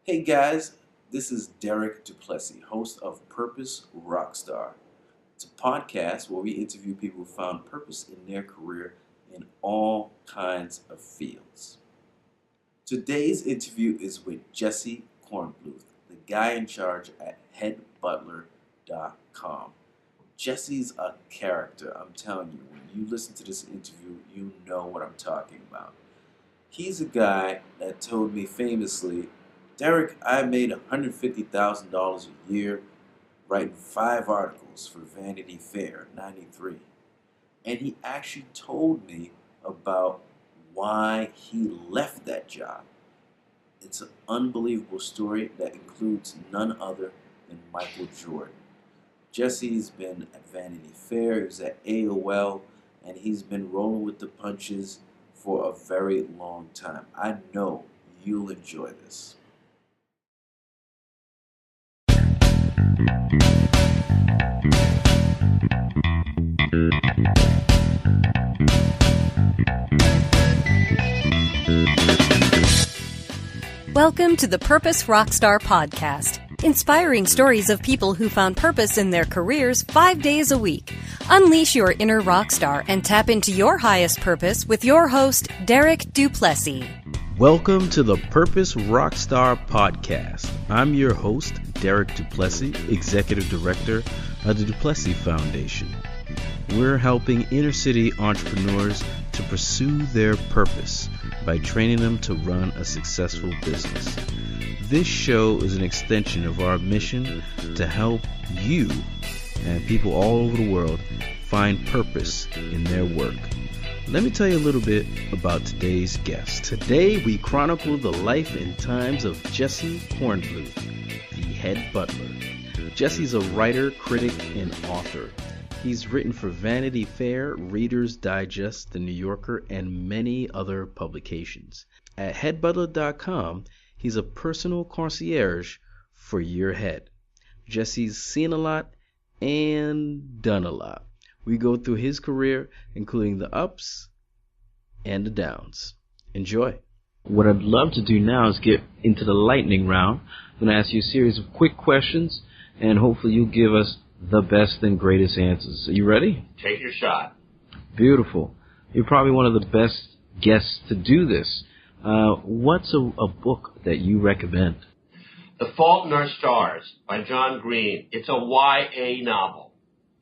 Hey guys, this is Derek Duplessis, host of Purpose Rockstar. It's a podcast where we interview people who found purpose in their career in all kinds of fields. Today's interview is with Jesse Kornbluth, the guy in charge at headbutler.com. Jesse's a character, I'm telling you. When you listen to this interview, you know what I'm talking about. He's a guy that told me famously, Derek, I made $150,000 a year writing 5 articles for Vanity Fair '93. And he actually told me about why he left that job. It's an unbelievable story that includes none other than Michael Jordan. Jesse's been at Vanity Fair, he was at AOL, and he's been rolling with the punches for a very long time. I know you'll enjoy this. Welcome to the Purpose Rockstar Podcast, inspiring stories of people who found purpose in their careers 5 days a week. Unleash your inner rock star and tap into your highest purpose with your host, Derek Duplessis. Welcome to the Purpose Rockstar Podcast. I'm your host, Derek Duplessis, Executive Director of the Duplessis Foundation. We're helping inner city entrepreneurs to pursue their purpose by training them to run a successful business. This show is an extension of our mission to help you and people all over the world find purpose in their work. Let me tell you a little bit about today's guest. Today we chronicle the life and times of Jesse Kornbluth, the head butler. Jesse's a writer, critic, and author. He's written for Vanity Fair, Reader's Digest, The New Yorker, and many other publications. At headbutler.com, he's a personal concierge for your head. Jesse's seen a lot and done a lot. We go through his career, including the ups and the downs. Enjoy. What I'd love to do now is get into the lightning round. I'm going to ask you a series of quick questions, and hopefully you'll give us the best and greatest answers. Are you ready? Take your shot. Beautiful. You're probably one of the best guests to do this. What's a book that you recommend? The Fault in Our Stars by John Green. It's a YA novel.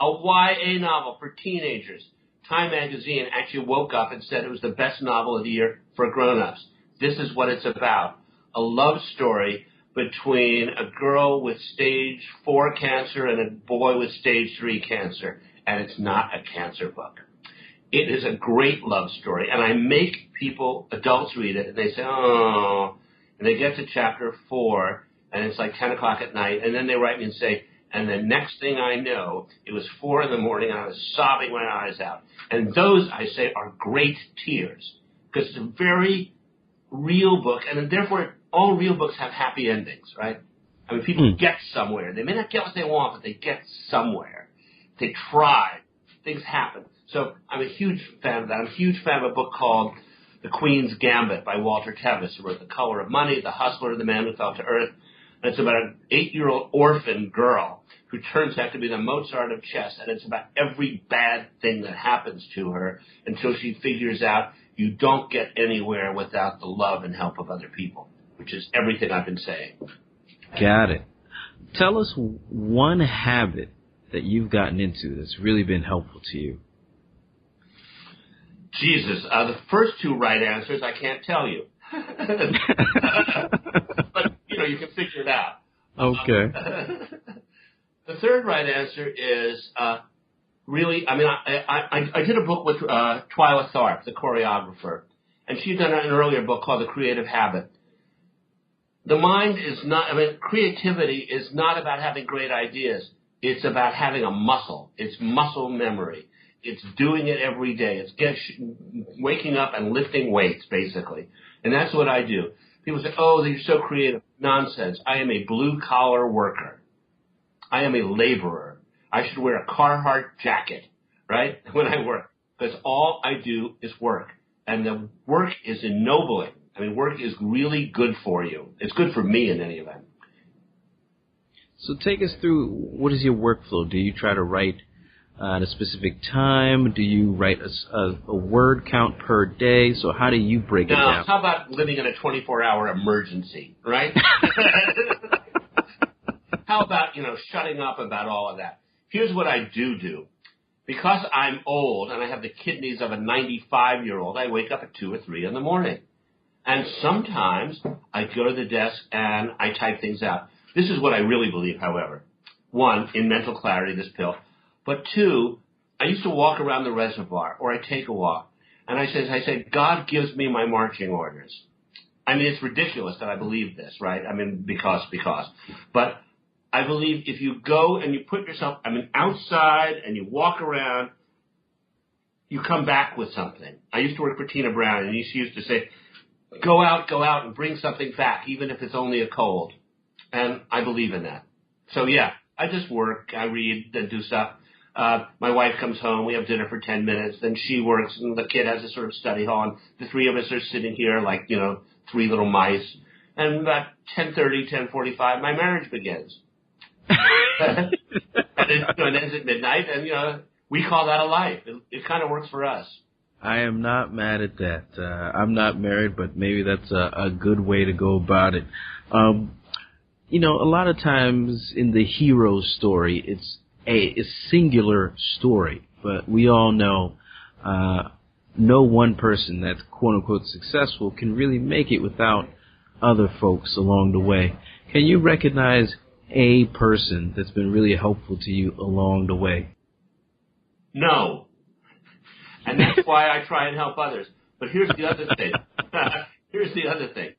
A YA novel for teenagers. Time magazine actually woke up and said it was the best novel of the year for grown-ups. This is what it's about. A love story between a girl with stage 4 cancer and a boy with stage 3 cancer. And it's not a cancer book. It is a great love story. And I make people, adults, read it, and they say, oh. And they get to chapter 4, and it's like 10 o'clock at night. And then they write me and say, and the next thing I know, it was 4 in the morning, and I was sobbing my eyes out. And those, I say, are great tears. Because it's a very real book, and therefore all real books have happy endings, right? I mean, people get somewhere. They may not get what they want, but they get somewhere. They try. Things happen. So I'm a huge fan of that. I'm a huge fan of a book called The Queen's Gambit by Walter Tevis, who wrote The Color of Money, The Hustler, The Man Who Fell to Earth. And it's about an 8-year-old orphan girl who turns out to be the Mozart of chess, and it's about every bad thing that happens to her until she figures out you don't get anywhere without the love and help of other people, which is everything I've been saying. Got it. Tell us one habit that you've gotten into that's really been helpful to you. Jesus, the first 2 right answers I can't tell you. But, you can figure it out. Okay. The third right answer is really, I did a book with Twyla Tharp, the choreographer, and she'd done an earlier book called The Creative Habit. The mind is not, creativity is not about having great ideas. It's about having a muscle. It's muscle memory. It's doing it every day. It's waking up and lifting weights, basically. And that's what I do. People say, oh, you're so creative. Nonsense. I am a blue-collar worker. I am a laborer. I should wear a Carhartt jacket, right, when I work, because all I do is work. And the work is ennobling. I mean, work is really good for you. It's good for me in any event. So take us through, what is your workflow? Do you try to write at a specific time? Do you write a word count per day? So how do you break it down? How about living in a 24-hour emergency, right? How about, shutting up about all of that? Here's what I do. Because I'm old and I have the kidneys of a 95-year-old, I wake up at 2 or 3 in the morning. And sometimes I go to the desk and I type things out. This is what I really believe, however. 1, in mental clarity, this pill. But 2, I used to walk around the reservoir, or I take a walk, and I say, God gives me my marching orders. I mean, it's ridiculous that I believe this, right? I mean, because. But I believe if you go and you put yourself, outside and you walk around, you come back with something. I used to work for Tina Brown, and she used to say, go out and bring something back, even if it's only a cold. And I believe in that. So, yeah, I just work, I read, and do stuff. My wife comes home, we have dinner for 10 minutes, then she works, and the kid has a sort of study hall, and the 3 of us are sitting here like, 3 little mice. And about 10:30, 10:45, my marriage begins. And it ends at midnight, and, we call that a life. It kind of works for us. I am not mad at that. I'm not married, but maybe that's a good way to go about it. A lot of times in the hero story, it's a singular story, but we all know no one person that's quote-unquote successful can really make it without other folks along the way. Can you recognize a person that's been really helpful to you along the way? No. And that's why I try and help others. But here's the other thing.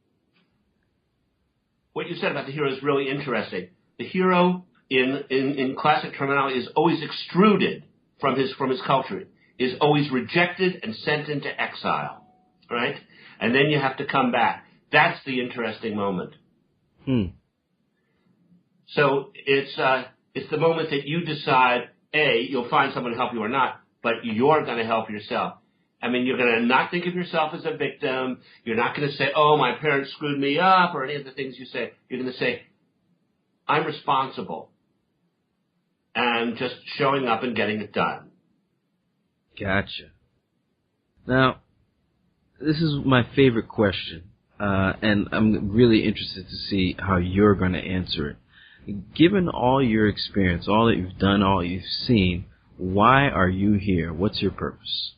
What you said about the hero is really interesting. The hero, in classic terminology, is always extruded from his culture, is always rejected and sent into exile, right? And then you have to come back. That's the interesting moment. So it's the moment that you decide, A, you'll find someone to help you or not, but you're going to help yourself. You're going to not think of yourself as a victim. You're not going to say, oh, my parents screwed me up, or any of the things you say. You're going to say, I'm responsible. And just showing up and getting it done. Gotcha. Now, this is my favorite question, and I'm really interested to see how you're going to answer it. Given all your experience, all that you've done, all you've seen, why are you here? What's your purpose?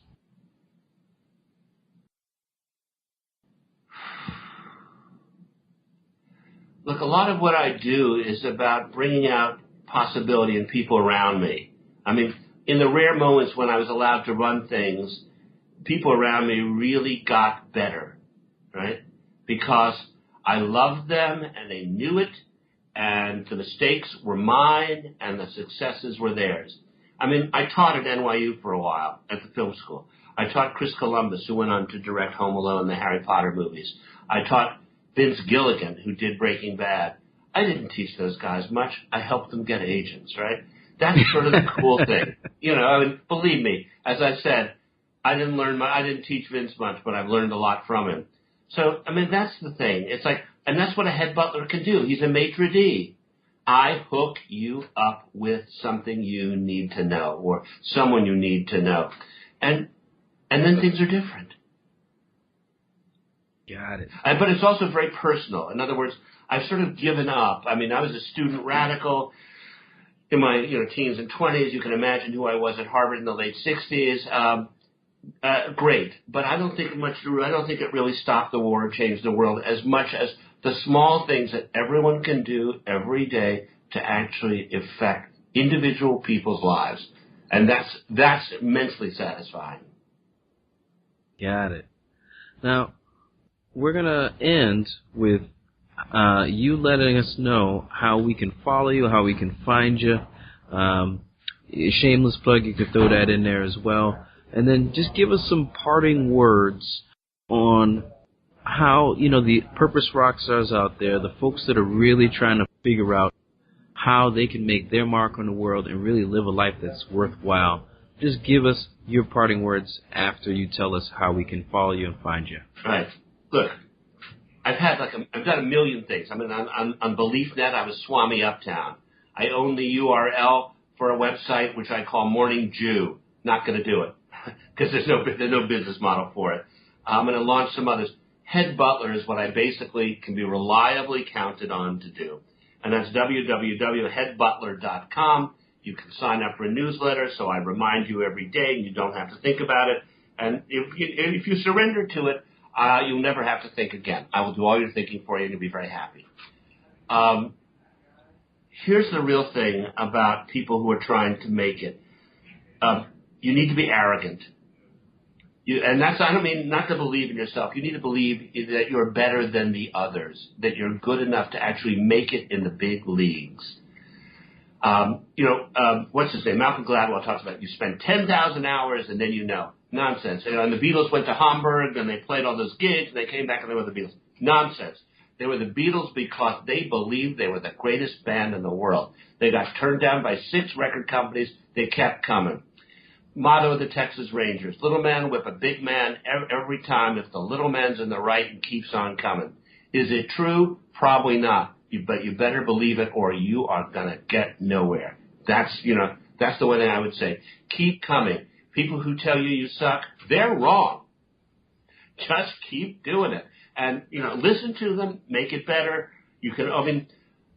Look, a lot of what I do is about bringing out possibility in people around me. In the rare moments when I was allowed to run things, people around me really got better, right? Because I loved them and they knew it, and the mistakes were mine and the successes were theirs. I taught at NYU for a while at the film school. I taught Chris Columbus, who went on to direct Home Alone and the Harry Potter movies. I taught Vince Gilligan, who did Breaking Bad. I didn't teach those guys much. I helped them get agents, right? That's sort of the cool thing. Believe me, as I said, I didn't teach Vince much, but I've learned a lot from him. So, that's the thing. It's like, and that's what a head butler can do. He's a maitre d'. I hook you up with something you need to know, or someone you need to know. And then things are different. Got it. But it's also very personal. In other words, I've sort of given up. I was a student radical in my teens and 20s. You can imagine who I was at Harvard in the late 60s. Great, but I don't think it really stopped the war or changed the world as much as the small things that everyone can do every day to actually affect individual people's lives, and that's immensely satisfying. Got it. Now, we're gonna end with you letting us know how we can follow you, how we can find you. Shameless plug, you could throw that in there as well. And then just give us some parting words on how, the Purpose rock stars out there, the folks that are really trying to figure out how they can make their mark on the world and really live a life that's worthwhile. Just give us your parting words after you tell us how we can follow you and find you. Right. Look, I've done a million things. I mean, on BeliefNet, I was Swami Uptown. I own the URL for a website which I call Morning Jew. Not going to do it because there's no business model for it. I'm going to launch some others. Head Butler is what I basically can be reliably counted on to do. And that's www.headbutler.com. You can sign up for a newsletter, so I remind you every day, and you don't have to think about it. And if you surrender to it, you'll never have to think again. I will do all your thinking for you, and you'll be very happy. Here's the real thing about people who are trying to make it. You need to be arrogant. I don't mean not to believe in yourself. You need to believe that you're better than the others, that you're good enough to actually make it in the big leagues. What's his name? Malcolm Gladwell talks about you spend 10,000 hours and then you know. Nonsense. And the Beatles went to Hamburg and they played all those gigs and they came back and they were the Beatles. Nonsense. They were the Beatles because they believed they were the greatest band in the world. They got turned down by 6 record companies. They kept coming. Motto of the Texas Rangers, little man whip a big man every time if the little man's in the right and keeps on coming. Is it true? Probably not. But you better believe it or you are going to get nowhere. That's the one thing I would say. Keep coming. People who tell you you suck, they're wrong. Just keep doing it. And, listen to them, make it better.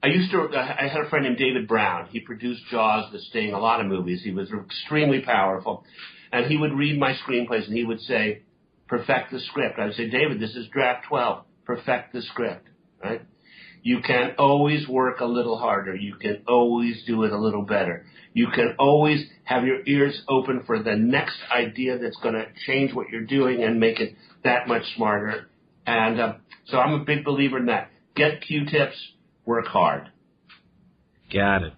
I had a friend named David Brown. He produced Jaws, The Sting, a lot of movies. He was extremely powerful. And he would read my screenplays and he would say, perfect the script. I would say, David, this is draft 12. Perfect the script, right? You can always work a little harder. You can always do it a little better. You can always have your ears open for the next idea that's going to change what you're doing and make it that much smarter. And so I'm a big believer in that. Get Q-tips. Work hard. Got it.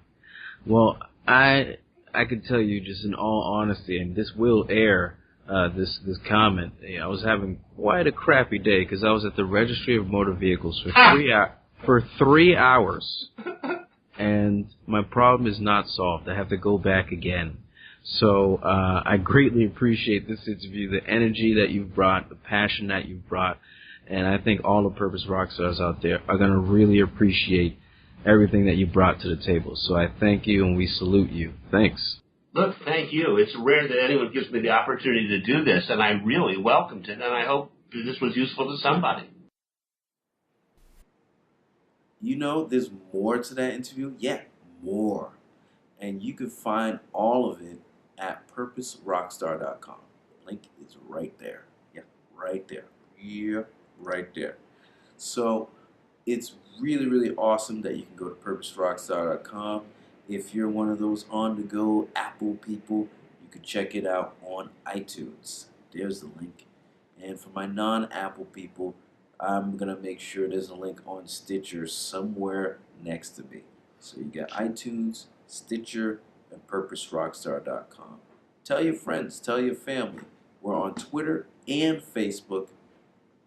Well, I could tell you just in all honesty, and this will air this comment. I was having quite a crappy day because I was at the Registry of Motor Vehicles for 3 hours, and my problem is not solved. I have to go back again. So I greatly appreciate this interview, the energy that you've brought, the passion that you've brought. And I think all the Purpose rock stars out there are going to really appreciate everything that you brought to the table. So I thank you and we salute you. Thanks. Look, thank you. It's rare that anyone gives me the opportunity to do this, and I really welcomed it, and I hope this was useful to somebody. There's more to that interview? Yeah, more. And you can find all of it at purposerockstar.com. Link is right there. Yeah, right there. Yeah. Right there. So it's really, really awesome that you can go to purposerockstar.com. If you're one of those on-the-go Apple people, you can check it out on iTunes. There's the link. And for my non-Apple people, I'm going to make sure there's a link on Stitcher somewhere next to me. So you got iTunes, Stitcher, and purposerockstar.com. Tell your friends, tell your family. We're on Twitter and Facebook.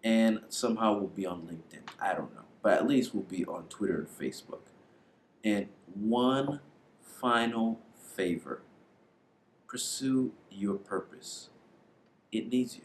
And somehow we'll be on LinkedIn. I don't know. But at least we'll be on Twitter and Facebook. And one final favor. Pursue your purpose. It needs you.